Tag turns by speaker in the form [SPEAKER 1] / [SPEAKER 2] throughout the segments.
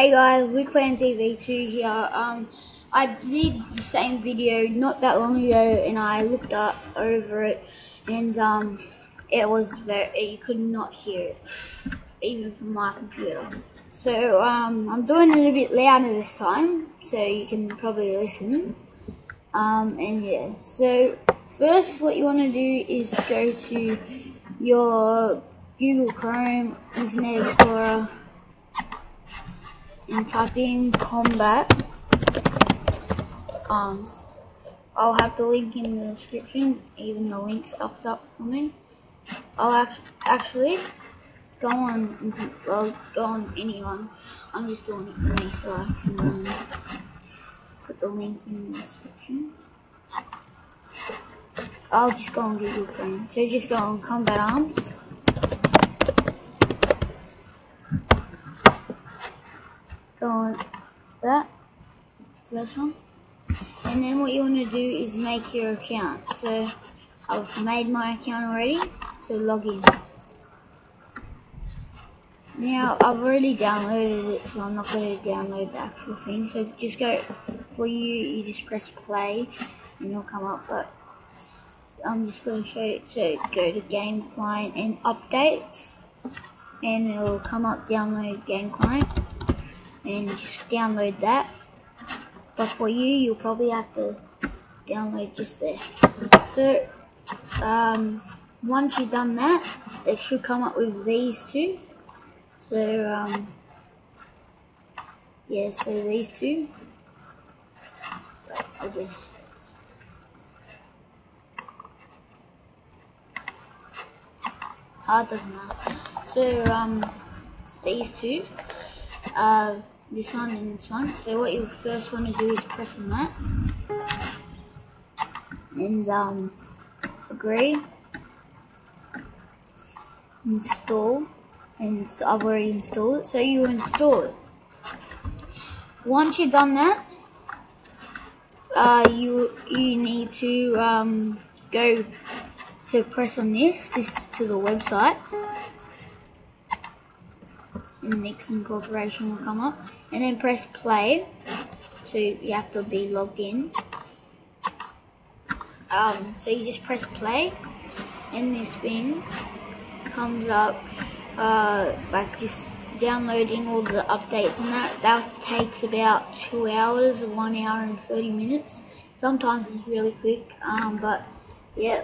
[SPEAKER 1] Hey guys, WeClanTV2 here. I did the same video not that long ago, and I looked up over it, and it was you could not hear it, even from my computer. So I'm doing it a bit louder this time, so you can probably listen. And yeah, so first what you want to do is go to your Google Chrome, Internet Explorer, and type in Combat Arms. I'll have the link in the description, even the link stuffed up for me. I'll actually go on anyone. I'm just doing it for me so I can put the link in the description. I'll just go on Google Chrome. So just go on Combat Arms. Go on that first one, and then what you want to do is make your account. So I've made my account already, so log in. Now I've already downloaded it, so I'm not going to download the actual thing. So just go, for you just press play and it'll come up, but I'm just going to show you. So go to game client and updates, and it'll come up download game client, and just download that. But for you'll probably have to download just there. So once you've done that, it should come up with these two. So yeah, so these two. I'll just it doesn't matter. So these two. This one and this one. So what you first want to do is press on that and agree, install, and I've already installed it. So you install it. Once you've done that, you need to go to press on this. This is to the website. And Nixon Corporation will come up, and then press play. So you have to be logged in. So you just press play, and this thing comes up, like just downloading all the updates, and that takes about 2 hours, 1 hour and 30 minutes. Sometimes it's really quick, but yeah.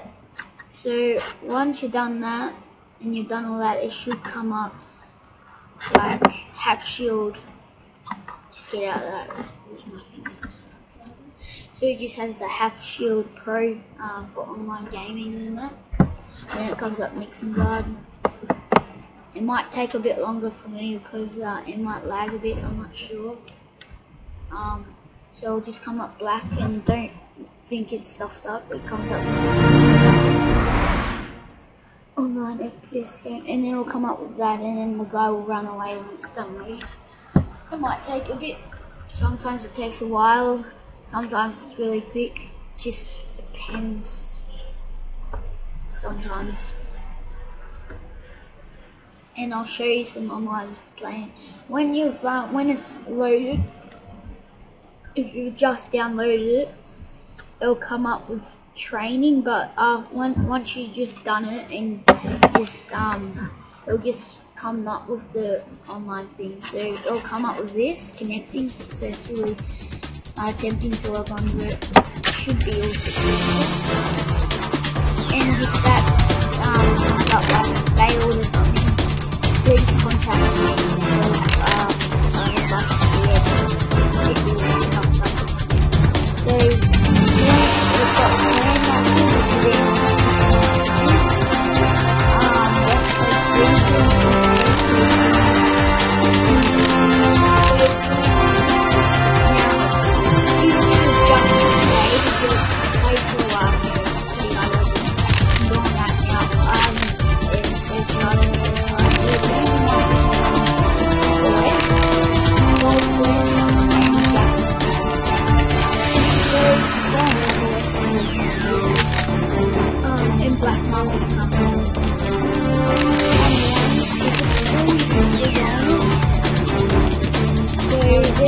[SPEAKER 1] So once you've done that and you've done all that, it should come up like Hack Shield. Just get out of that. So it just has the Hack Shield Pro for online gaming and that. And then it comes up Nixon Guard. It might take a bit longer for me because it might lag a bit. I'm not sure. So it'll just come up black, and don't think it's stuffed up. It comes up Nixon Online FPS game, and then it'll come up with that, and then the guy will run away when it's done ready. It might take a bit. Sometimes it takes a while. Sometimes it's really quick. Just depends. Sometimes. And I'll show you some online playing. When it's loaded, if you've just downloaded it, it'll come up with training, but once you've just done it, and just it'll just come up with the online thing. So it'll come up with this connecting successfully, attempting to log onto it. Should be all successful. And if that comes up like failed or something, please contact me, because I would like to see it if it comes up. So yeah, it's got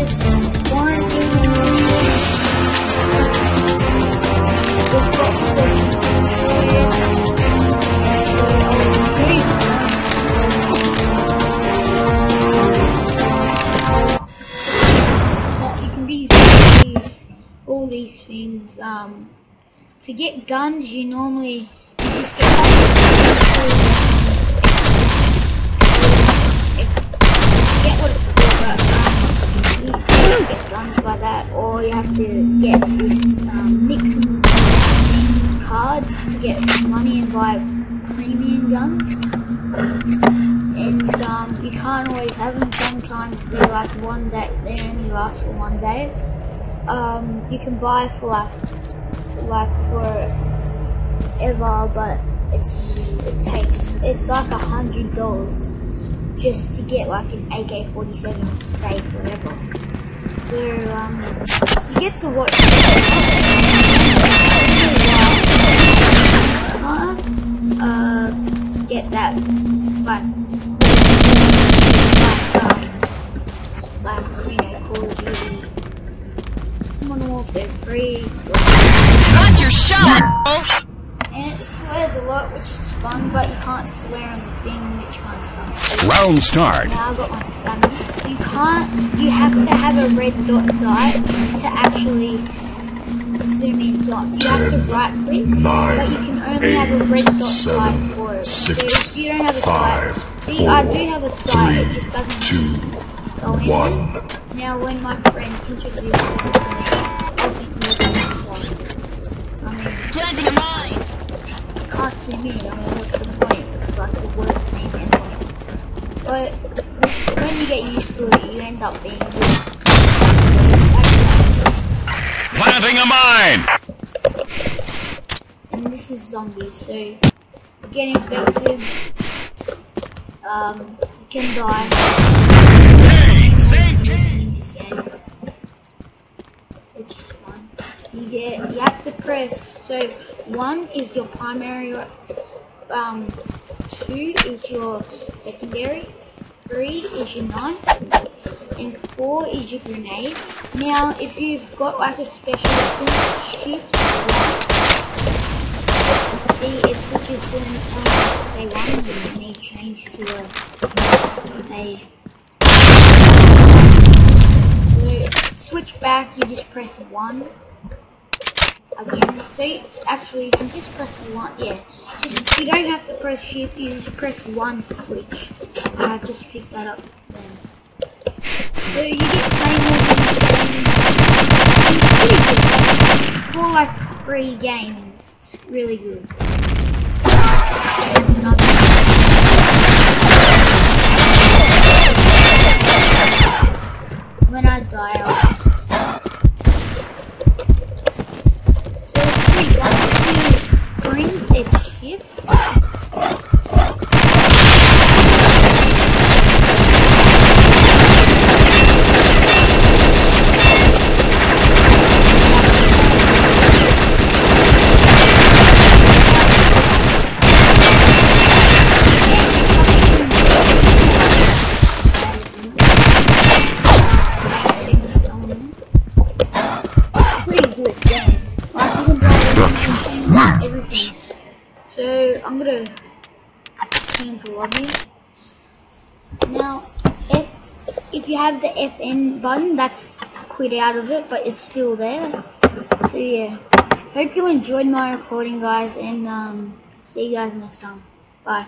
[SPEAKER 1] it's quarantine. We've got search so you can be all these things. To get guns, you normally just get what it's called, but you can't get guns by that, or you have to get this mixing cards to get money and buy premium guns. And you can't always have them. Sometimes they're like one day, they only last for one day. You can buy for like forever, but it's like $100 just to get like an AK-47 to stay forever. So you get to watch. Can't get that like you know, Call of Duty, Modern Warfare 3.
[SPEAKER 2] Got your shot!
[SPEAKER 1] And it swears a lot, which is fun, but you can't swear on the thing, which kind of sucks.
[SPEAKER 3] Round start.
[SPEAKER 1] Now I've got my guns. You have to have a red dot sight to actually zoom in. So you have to right click, but you can only have a red dot sight for it. So if you don't have a sight, see, I do have a sight, it just doesn't go in. Now when my friend introduces this to me, I'll be
[SPEAKER 2] Planting a mine!
[SPEAKER 1] can't see me, I mean, what's the point? It's like the worst thing ever. But when you get used to it, you end up being good.
[SPEAKER 3] Planting a mine!
[SPEAKER 1] And this is zombies, so you get infected, you can die.
[SPEAKER 3] Hey, same team!
[SPEAKER 1] In this game, which is fun. You have to press, so 1 is your primary, 2 is your secondary, 3 is your knife, and 4 is your grenade. Now if you've got like a special weapon, shift 1, see it switches to say 1, and then you change to a so switch back, you just press 1 again. So you can just press 1, yeah. You don't have to press shift, you just press 1 to switch. I just picked that up then. So you get playing for like 3 games. It's really good. When I die, I'll just brings its ship. Pretty good game. Like you can drive everything. So I'm gonna turn to lobby. Now, if you have the FN button, that's to quit out of it, but it's still there. So yeah, hope you enjoyed my recording, guys, and see you guys next time. Bye.